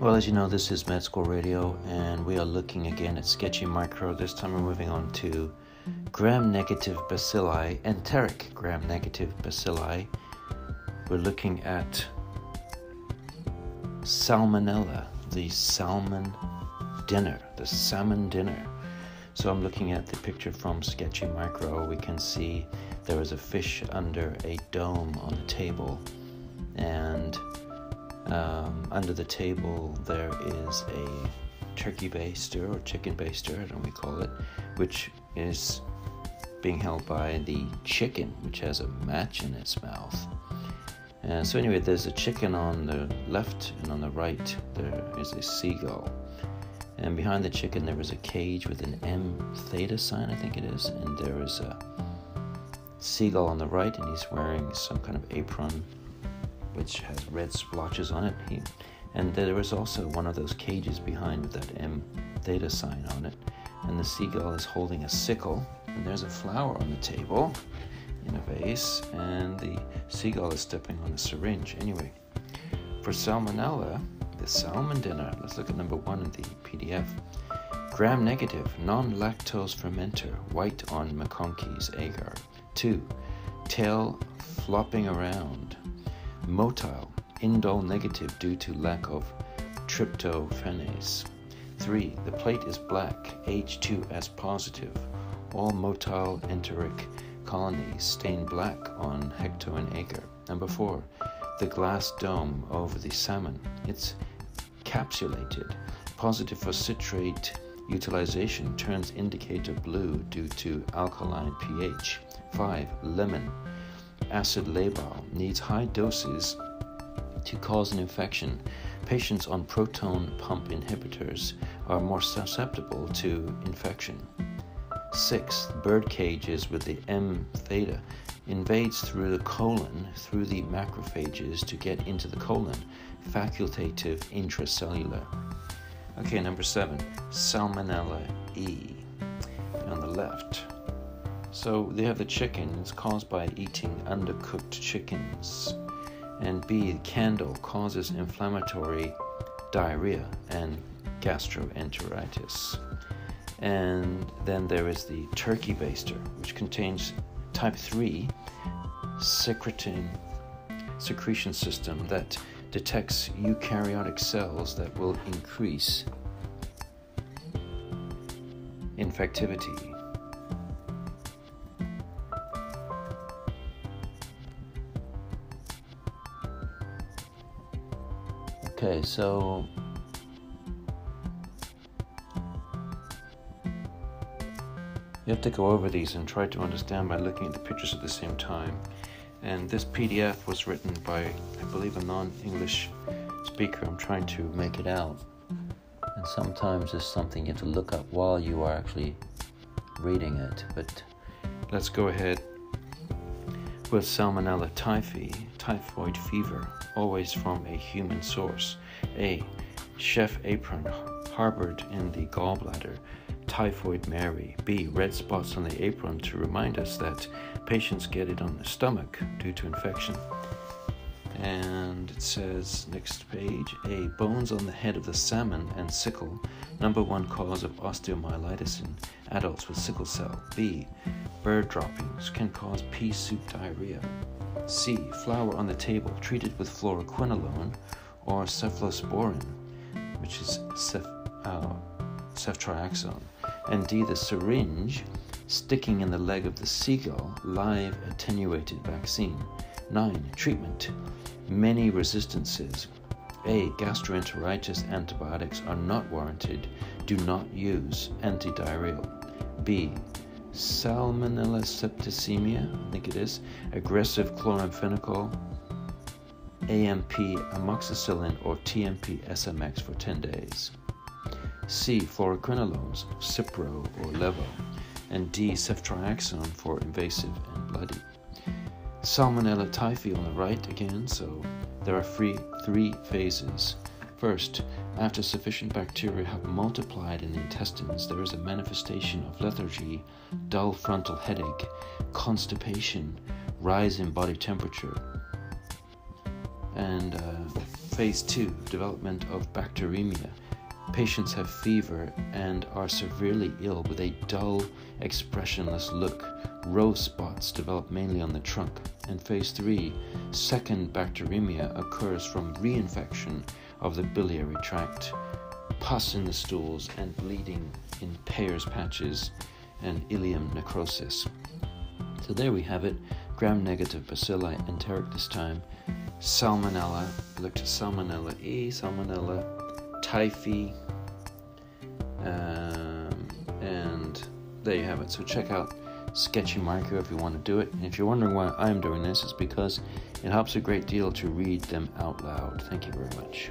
Well, as you know, this is Med School Radio, and we are looking again at sketchy micro. This time we're moving on to gram-negative bacilli, enteric gram-negative bacilli. We're looking at Salmonella, the salmon dinner. So I'm looking at the picture from Sketchy Micro. We can see there is a fish under a dome on the table, and under the table there is a turkey baster or chicken baster, I don't know what we call it, which is being held by the chicken, which has a match in its mouth. And so anyway, there's a chicken on the left, and on the right there is a seagull. And behind the chicken there is a cage with an M theta sign, I think it is, and there is a seagull on the right, and he's wearing some kind of apron which has red splotches on it. And there is also one of those cages behind with that M theta sign on it. And the seagull is holding a sickle, and there's a flower on the table in a vase, and the seagull is stepping on a syringe. Anyway, for Salmonella, the salmon dinner, let's look at number 1 in the PDF. Gram-negative, non-lactose fermenter, white on McConkey's agar. 2, tail flopping around. Motile, indole negative due to lack of tryptophanase. 3, the plate is black, H2S positive. All motile enteric colonies stain black on hecto and agar. Number 4, the glass dome over the salmon. It's capsulated. Positive for citrate utilization, turns indicator blue due to alkaline pH. 5, lemon. Acid labile, needs high doses to cause an infection. Patients on proton pump inhibitors are more susceptible to infection. 6, bird cages with the M theta invades through the colon, through the macrophages to get into the colon. Facultative intracellular. Okay, number 7, Salmonella E on the left. So they have the chicken. It's caused by eating undercooked chickens. And B, the candle causes inflammatory diarrhea and gastroenteritis. And then there is the turkey baster, which contains type 3 secretion system that detects eukaryotic cells that will increase infectivity. Okay, so you have to go over these and try to understand by looking at the pictures at the same time. And this PDF was written by, I believe, a non-English speaker. I'm trying to make it out. And sometimes it's something you have to look up while you are actually reading it. But let's go ahead with Salmonella typhi, typhoid fever, always from a human source. A, chef apron harbored in the gallbladder, typhoid Mary. B, red spots on the apron to remind us that patients get it on the stomach due to infection. And it says, next page, A, bones on the head of the salmon and sickle, number 1 cause of osteomyelitis in adults with sickle cell. B, bird droppings can cause pea soup diarrhea. C, flour on the table treated with fluoroquinolone or cephalosporin, which is ceftriaxone. And D, the syringe sticking in the leg of the seagull, live attenuated vaccine. 9, treatment, many resistances. A, gastroenteritis antibiotics are not warranted. Do not use antidiarrheal. B, Salmonella septicemia, I think it is, aggressive chloramphenicol, AMP amoxicillin or TMP SMX for 10 days. C, fluoroquinolones, Cipro or Levo. And D, ceftriaxone for invasive and bloody. Salmonella typhi on the right again, so there are three phases. First, after sufficient bacteria have multiplied in the intestines, there is a manifestation of lethargy, dull frontal headache, constipation, rise in body temperature. And phase 2, development of bacteremia. Patients have fever and are severely ill with a dull, expressionless look. Row spots develop mainly on the trunk. In phase 3, second bacteremia occurs from reinfection of the biliary tract, pus in the stools, and bleeding in Peyer's patches and ileum necrosis. So there we have it. Gram-negative bacilli, enteric this time. Salmonella, we looked at Salmonella E, Salmonella typhi, and there you have it. So check out Sketchy Micro if you want to do it. And if you're wondering why I'm doing this, it's because it helps a great deal to read them out loud. Thank you very much.